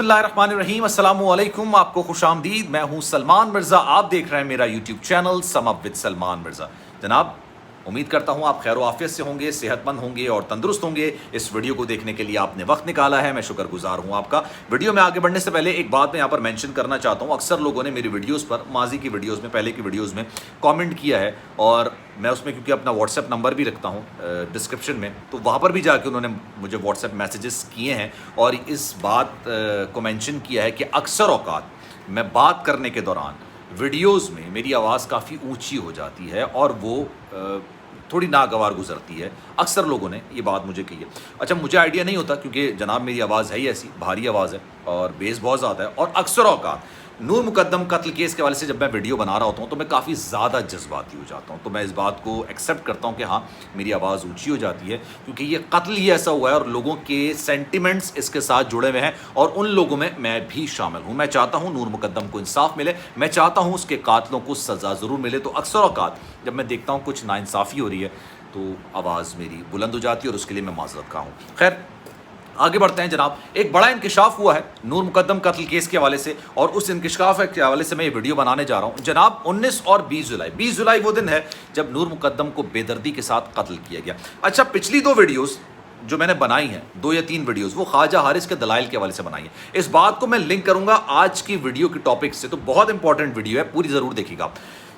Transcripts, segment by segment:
बिस्मिल्लाहिर्रहमानिर्रहीम, अस्सलाम वालेकुम। आपको खुश आमदीद। मैं हूं सलमान मिर्ज़ा, आप देख रहे हैं मेरा YouTube channel sum up with Salman Mirza. जनाब, उम्मीद करता हूं आप खैर आफियत से होंगे, सेहतमंद होंगे और तंदुरुस्त होंगे। इस वीडियो को देखने के लिए आपने वक्त निकाला है, मैं शुक्रगुजार हूं आपका। वीडियो में आगे बढ़ने से पहले एक बात मैं यहाँ पर मेंशन करना चाहता हूं। अक्सर लोगों ने मेरी वीडियोस पर, माजी की वीडियोस में, पहले की वीडियोस में कमेंट किया है, और मैं उसमें क्योंकि अपना व्हाट्सएप नंबर भी रखता हूँ डिस्क्रिप्शन में, तो वहाँ पर भी जाके उन्होंने मुझे व्हाट्सएप मैसेजेस किए हैं और इस बात को मेंशन किया है कि अक्सर औकात मैं बात करने के दौरान वीडियोस में मेरी आवाज़ काफ़ी ऊंची हो जाती है और वो थोड़ी नागवार गुजरती है। अक्सर लोगों ने ये बात मुझे कही है। अच्छा, मुझे आइडिया नहीं होता क्योंकि जनाब मेरी आवाज़ है ही ऐसी, भारी आवाज़ है और बेस बहुत ज़्यादा है, और अक्सर औकात नूर मुकद्दम कत्ल केस के हवाले से जब मैं वीडियो बना रहा होता हूँ तो मैं काफ़ी ज़्यादा जज्बाती हो जाता हूँ। तो मैं इस बात को एक्सेप्ट करता हूँ कि हाँ, मेरी आवाज़ ऊंची हो जाती है क्योंकि ये कत्ल ही ऐसा हुआ है और लोगों के सेंटिमेंट्स इसके साथ जुड़े हुए हैं, और उन लोगों में मैं भी शामिल हूँ। मैं चाहता हूँ नूर मुकद्दम को इंसाफ मिले, मैं चाहता हूँ उसके कातलों को सज़ा ज़रूर मिले। तो अक्सर औकात जब मैं देखता हूँ कुछ नाइंसाफ़ी हो रही है तो आवाज़ मेरी बुलंद हो जाती है और उसके लिए मैं माज़रत का हूँ। खैर, आगे बढ़ते हैं जनाब। एक बड़ा इंकशाफ हुआ है नूर मुकद्दम कत्ल केस के हवाले से, और उस इंकशाफ के हवाले से मैं ये वीडियो बनाने जा रहा हूँ जनाब। 19 और 20 जुलाई वो दिन है जब नूर मुकद्दम को बेदर्दी के साथ कत्ल किया गया। अच्छा, पिछली दो वीडियोस जो मैंने बनाई हैं, 2 या 3 वीडियोस, वो ख्वाजा हारिस के दलाइल के हवाले से बनाई है। इस बात को मैं लिंक करूंगा आज की वीडियो के टॉपिक से, तो बहुत इंपॉर्टेंट वीडियो है, पूरी ज़रूर देखिएगा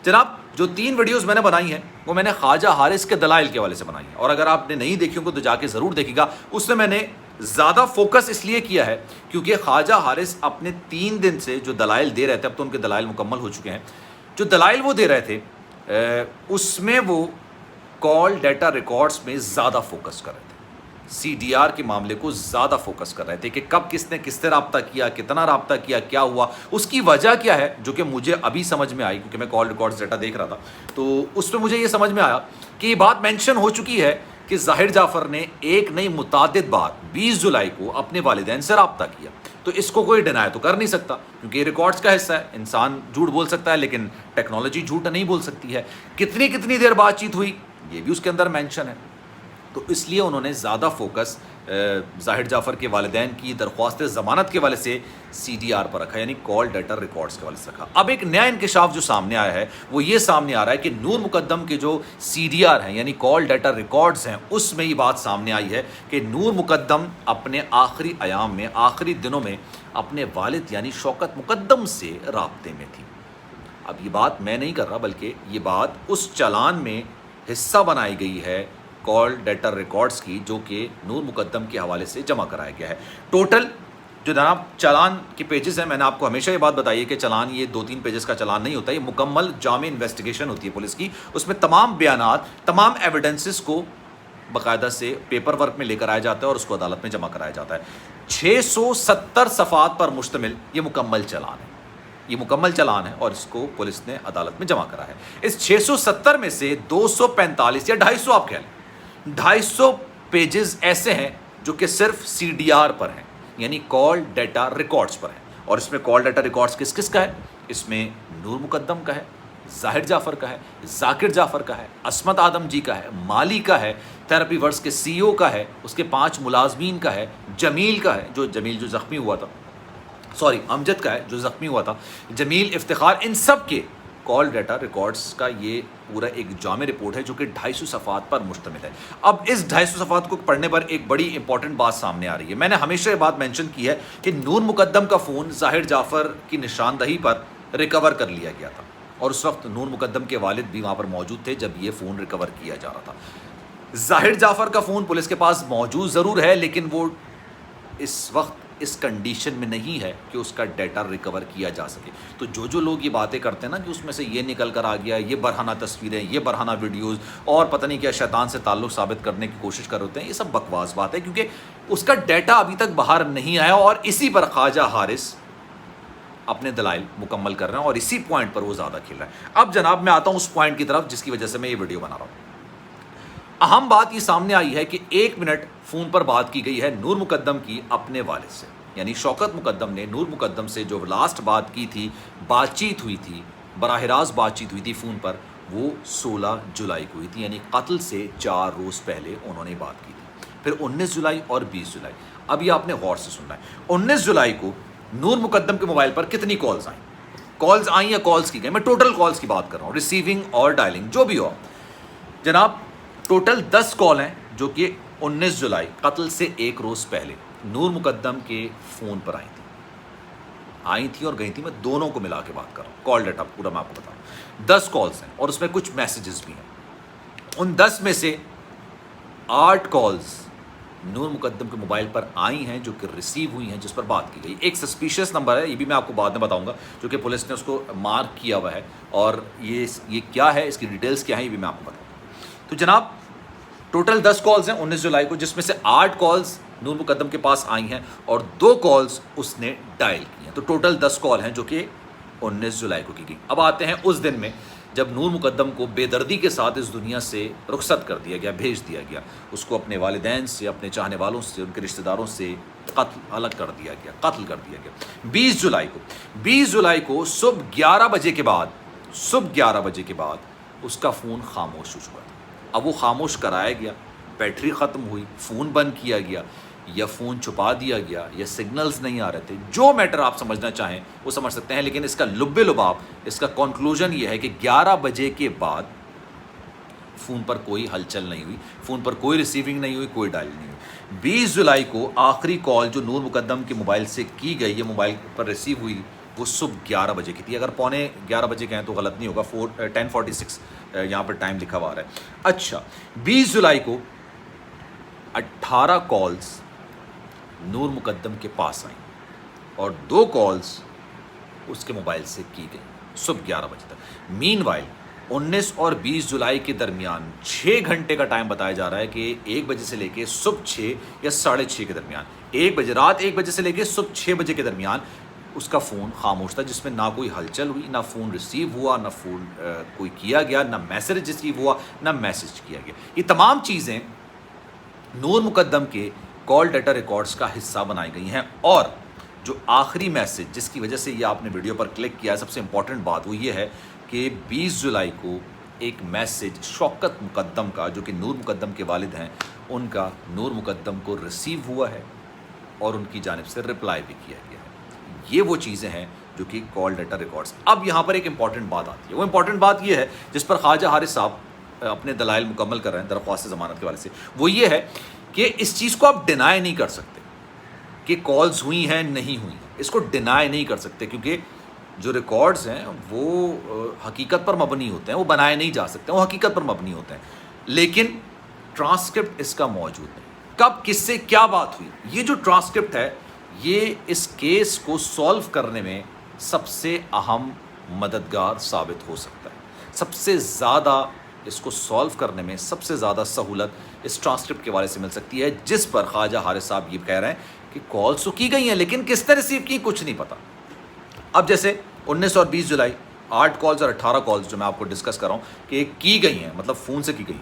जनाब। जो 3 वीडियोस मैंने बनाई हैं वो मैंने ख्वाजा हारिस के दलाइल के हवाले से बनाई है, और अगर आपने नहीं देखी होंगे तो जाके ज़रूर देखिएगा। उसमें मैंने ज़्यादा फोकस इसलिए किया है क्योंकि ख्वाजा हारिस अपने 3 दिन से जो दलाइल दे रहे थे, अब तो उनके दलाइल मुकम्मल हो चुके हैं, जो दलाइल वो दे रहे थे उसमें वो कॉल डाटा रिकॉर्ड्स में ज़्यादा फोकस कर रहे थे। CDR के मामले को ज़्यादा फोकस कर रहे थे कि कब किसने किससे रब्ता किया, कितना रब्ता किया, क्या हुआ, उसकी वजह क्या है, जो कि मुझे अभी समझ में आई क्योंकि मैं कॉल रिकॉर्ड्स डाटा देख रहा था। तो उसमें मुझे ये समझ में आया कि ये बात मेंशन हो चुकी है कि ज़ाहिर जाफ़र ने एक नहीं मुतादिद बार 20 जुलाई को अपने वालिदैन से रब्ता किया। तो इसको कोई डिनाई तो कर नहीं सकता क्योंकि ये रिकॉर्ड्स का हिस्सा है। इंसान झूठ बोल सकता है लेकिन टेक्नोलॉजी झूठ नहीं बोल सकती है। कितनी कितनी देर बातचीत हुई ये भी उसके अंदर मेंशन है। तो इसलिए उन्होंने ज़्यादा फोकस ज़ाहिर जाफ़र के वालिदैन की दरख्वास्त ज़मानत के वाले से CDR पर रखा, यानी कॉल डाटा रिकॉर्ड्स के वाले से रखा। अब एक नया इंकशाफ जो सामने आया है वो ये सामने आ रहा है कि नूर मुकद्दम के जो CDR हैं यानी कॉल डाटा रिकॉर्ड्स हैं, उसमें ये बात सामने आई है कि नूर मुकद्दम अपने आखिरी अयाम में, आखिरी दिनों में अपने वालिद यानी शौकत मुकद्दम से राब्ते में थी। अब ये बात मैं नहीं कर रहा, बल्कि ये बात उस चालान में हिस्सा बनाई गई है कॉल डाटा रिकॉर्ड्स की, जो कि नूर मुकद्दम के हवाले से जमा कराया गया है। टोटल जो जनाब चालान के पेजेस हैं, मैंने आपको हमेशा ये बात बताई है कि चालान ये 2-3 पेजेस का चालान नहीं होता, ये मुकम्मल जामे इन्वेस्टिगेशन होती है पुलिस की। उसमें तमाम बयानात, तमाम एविडेंसेस को बाकायदा से पेपर वर्क में लेकर आया जाता है और उसको अदालत में जमा कराया जाता है। 670 सफ़ात पर मुश्तमिल ये मुकम्मल चालान है, ये मुकम्मल चालान है और इसको पुलिस ने अदालत में जमा करा है। इस 670 में से 245 या 250 आप कह लें, 250 पेजेस ऐसे हैं जो कि सिर्फ CDR पर हैं, यानी कॉल डाटा रिकॉर्ड्स पर हैं। और इसमें कॉल डाटा रिकॉर्ड्स किस किस का है? इसमें नूर मुकद्दम का है, ज़ाहिर जाफ़र का है, ज़ाकिर जाफ़र का है, अस्मत आदम जी का है, माली का है, थेरेपी वर्स के CEO का है, उसके 5 मुलाजमीन का है, जमील का है, जमील जो ज़ख्मी हुआ था, सॉरी अमजद का है जो ज़ख्मी हुआ था, जमील, इफ्तिखार, इन सब के कॉल डाटा रिकॉर्ड्स का ये पूरा एक जामे रिपोर्ट है जो कि 250 सफ़ात पर मुश्तमिल है। अब इस 250 सफ़ात को पढ़ने पर एक बड़ी इंपॉर्टेंट बात सामने आ रही है। मैंने हमेशा ये बात मेंशन की है कि नूर मुकद्दम का फ़ोन ज़ाहिर जाफ़र की निशानदही पर रिकवर कर लिया गया था, और उस वक्त नूर मुकद्दम के वालिद भी वहाँ पर मौजूद थे जब ये फ़ोन रिकवर किया जा रहा था। ज़ाहिर जाफ़र का फ़ोन पुलिस के पास मौजूद ज़रूर है, लेकिन वो इस वक्त इस कंडीशन में नहीं है कि उसका डाटा रिकवर किया जा सके। तो जो लोग ये बातें करते हैं ना कि उसमें से ये निकल कर आ गया, ये बरहाना तस्वीरें, ये बरहाना वीडियोस और पता नहीं क्या शैतान से ताल्लुक़ साबित करने की कोशिश कर रहे हैं, ये सब बकवास बात है क्योंकि उसका डाटा अभी तक बाहर नहीं आया, और इसी पर ख्वाजा हारिस अपने दलाइल मुकम्मल कर रहे हैं और इसी पॉइंट पर वो ज़्यादा खेल रहा है। अब जनाब मैं आता हूँ उस पॉइंट की तरफ जिसकी वजह से मैं ये वीडियो बना रहा हूँ। अहम बात ये सामने आई है कि 1 मिनट फ़ोन पर बात की गई है नूर मुकद्दम की अपने वालिद से, यानी शौकत मुकद्दम ने नूर मुकद्दम से जो लास्ट बात की थी, बातचीत हुई थी, बराह रास्त बातचीत हुई थी फ़ोन पर, वो 16 जुलाई को हुई थी, यानी कत्ल से 4 रोज़ पहले उन्होंने बात की थी। फिर 19 जुलाई और 20 जुलाई। अब ये आपने गौर से सुनना है। 19 जुलाई को नूर मुकद्दम के मोबाइल पर कितनी कॉल्स आई, कॉल्स आई या कॉल्स की गई, मैं टोटल कॉल्स की बात कर रहा हूँ, रिसीविंग और डायलिंग जो भी हो जनाब। टोटल 10 कॉल हैं जो कि 19 जुलाई कत्ल से एक रोज़ पहले नूर मुकद्दम के फ़ोन पर आई थी और गई थी। मैं दोनों को मिला के बात कर रहा हूँ, कॉल डाटा पूरा मैं आपको बता रहा हूँ। 10 कॉल्स हैं और उसमें कुछ मैसेजेस भी हैं। उन 10 में से 8 कॉल्स नूर मुकद्दम के मोबाइल पर आई हैं जो कि रिसीव हुई हैं, जिस पर बात की गई। एक सस्पिशियस नंबर है, ये भी मैं आपको बाद में बताऊंगा, जो कि पुलिस ने उसको मार्क किया हुआ है, और ये क्या है, इसकी डिटेल्स क्या है, ये भी मैं आपको बताऊंगा। तो जनाब टोटल 10 कॉल्स हैं 19 जुलाई को, जिसमें से 8 कॉल्स नूर मुकद्दम के पास आई हैं और 2 कॉल्स उसने डायल की हैं। तो टोटल 10 कॉल हैं जो कि 19 जुलाई को की गई। अब आते हैं उस दिन में जब नूर मुकद्दम को बेदर्दी के साथ इस दुनिया से रुखसत कर दिया गया, भेज दिया गया। उसको अपने वालिदैन से, अपने चाहने वालों से, उनके रिश्तेदारों से अलग कर दिया गया, कत्ल कर दिया गया 20 जुलाई को सुबह 11 बजे के बाद उसका फ़ोन खामोश हो चुका था। अब वो खामोश कराया गया, बैटरी ख़त्म हुई, फ़ोन बंद किया गया, या फ़ोन छुपा दिया गया, या सिग्नल्स नहीं आ रहे थे, जो मैटर आप समझना चाहें वो समझ सकते हैं। लेकिन इसका लुब्बे लुबाब, इसका कंक्लूजन ये है कि 11 बजे के बाद फ़ोन पर कोई हलचल नहीं हुई, फ़ोन पर कोई रिसीविंग नहीं हुई, कोई डायल नहीं हुई। 20 जुलाई को आखिरी कॉल जो नूर मुकद्दम के मोबाइल से की गई, ये मोबाइल पर रिसीव हुई, वो सुबह 11 बजे की थी। अगर पौने 11 बजे कहें तो गलत नहीं होगा, 10:46 यहाँ पर टाइम लिखा हुआ है। अच्छा, 20 जुलाई को 18 कॉल्स नूर मुकद्दम के पास आई और 2 कॉल्स उसके मोबाइल से की गई सुबह 11 बजे तक। मीनवाइल 19 और 20 जुलाई के दरमियान 6 घंटे का टाइम बताया जा रहा है कि 1 बजे से लेके सुबह 6 या 6:30 के दरमियान, 1 बजे, रात 1 बजे से लेके सुबह 6 बजे के दरमियान उसका फ़ोन खामोश था, जिसमें ना कोई हलचल हुई, ना फ़ोन रिसीव हुआ, ना फ़ोन कोई किया गया, ना मैसेज रिसीव हुआ, ना मैसेज किया गया। ये तमाम चीज़ें नूर मुकद्दम के कॉल डाटा रिकॉर्ड्स का हिस्सा बनाई गई हैं। और जो आखिरी मैसेज जिसकी वजह से ये आपने वीडियो पर क्लिक किया, सबसे इंपॉर्टेंट बात वो ये है कि 20 जुलाई को एक मैसेज शौकत मुकद्दम का, जो कि नूर मुकद्दम के वालिद हैं, उनका नूर मुकद्दम को रिसीव हुआ है और उनकी जानिब से रिप्लाई भी किया गया है। ये वो चीज़ें हैं जो कि कॉल डाटा रिकॉर्ड्स। अब यहाँ पर एक इंपॉर्टेंट बात आती है, वो इंपॉर्टेंट बात ये है जिस पर ख्वाजा हारिस साहब अपने दलाइल मुकम्मल कर रहे हैं दरख्वास्त ज़मानत के वाले से, वो ये है कि इस चीज़ को आप डिनाई नहीं कर सकते कि कॉल्स हुई हैं नहीं हुई, इसको डिनाई नहीं कर सकते, क्योंकि जो रिकॉर्ड्स हैं वो हकीकत पर मबनी होते हैं, वो बनाए नहीं जा सकते, वो हकीकत पर मबनी होते हैं। लेकिन ट्रांसक्रिप्ट इसका मौजूद नहीं, कब किससे क्या बात हुई, ये जो ट्रांसक्रिप्ट है ये इस केस को सॉल्व करने में सबसे अहम मददगार साबित हो सकता है। सबसे ज़्यादा इसको सॉल्व करने में सबसे ज़्यादा सहूलत इस ट्रांसक्रिप्ट के वाले से मिल सकती है, जिस पर ख्वाजा हारिस साहब ये कह रहे हैं कि कॉल्स तो की गई हैं लेकिन किसने रिसीव की कुछ नहीं पता। अब जैसे 19 और 20 जुलाई 8 कॉल्स और 18 कॉल्स जो मैं आपको डिस्कस कर रहा हूँ कि की गई हैं, मतलब फ़ोन से की गई।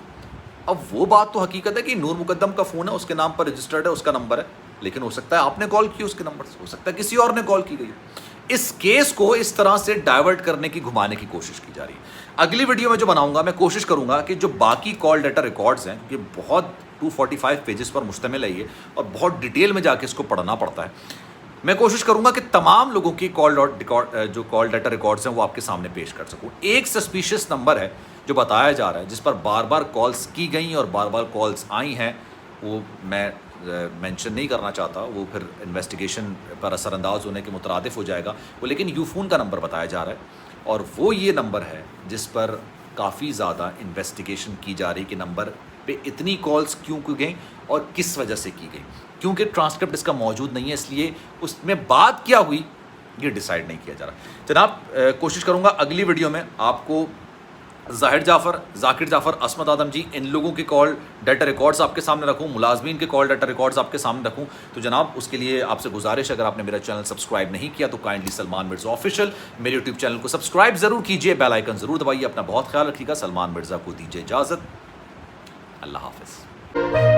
अब वो बात तो हकीकत है कि नूर मुकद्दम का फ़ोन है, उसके नाम पर रजिस्टर्ड है, उसका नंबर है, लेकिन हो सकता है आपने कॉल की उसके नंबर से, हो सकता है किसी और ने कॉल की गई। इस केस को इस तरह से डाइवर्ट करने की, घुमाने की कोशिश की जा रही है। अगली वीडियो में जो बनाऊंगा मैं कोशिश करूंगा कि जो बाकी कॉल डाटा रिकॉर्ड्स हैं, कि बहुत 245 पेजेस पर मुश्तमिल है ये और बहुत डिटेल में जाके इसको पढ़ना पड़ता है, मैं कोशिश करूंगा कि तमाम लोगों की जो कॉल डाटा रिकॉर्ड्स हैं वो आपके सामने पेश कर सकूं। एक सस्पिशियस नंबर है जो बताया जा रहा है, जिस पर बार बार कॉल्स की गई और बार बार कॉल्स आई हैं, वो मैं मेंशन नहीं करना चाहता, वो फिर इन्वेस्टिगेशन पर असरअंदाज होने के मुतरादिफ हो जाएगा वो, लेकिन यूफोन का नंबर बताया जा रहा है और वो ये नंबर है जिस पर काफ़ी ज़्यादा इन्वेस्टिगेशन की जा रही कि नंबर पे इतनी कॉल्स क्यों की गई और किस वजह से की गई। क्योंकि ट्रांसक्रिप्ट इसका मौजूद नहीं है, इसलिए उसमें बात क्या हुई ये डिसाइड नहीं किया जा रहा। जनाब कोशिश करूँगा अगली वीडियो में आपको ज़ाहिर जाफ़र, ज़ाकिर जाफ़र, असमत आदम जी, इन लोगों के कॉल डाटा रिकॉर्ड्स आपके सामने रखूं, मुलाजमीन के कॉल डाटा रिकॉर्ड्स आपके सामने रखूं। तो जनाब उसके लिए आपसे गुजारिश, अगर आपने मेरा चैनल सब्सक्राइब नहीं किया तो काइंडली सलमान मिर्ज़ा ऑफिशियल मेरे यूट्यूब चैनल को सब्सक्राइब ज़रूर कीजिए, बेल आइकन ज़रूर दबाइए। अपना बहुत ख्याल रखिएगा। सलमान मिर्ज़ा को दीजिए इजाज़त। अल्लाह हाफ़िज़।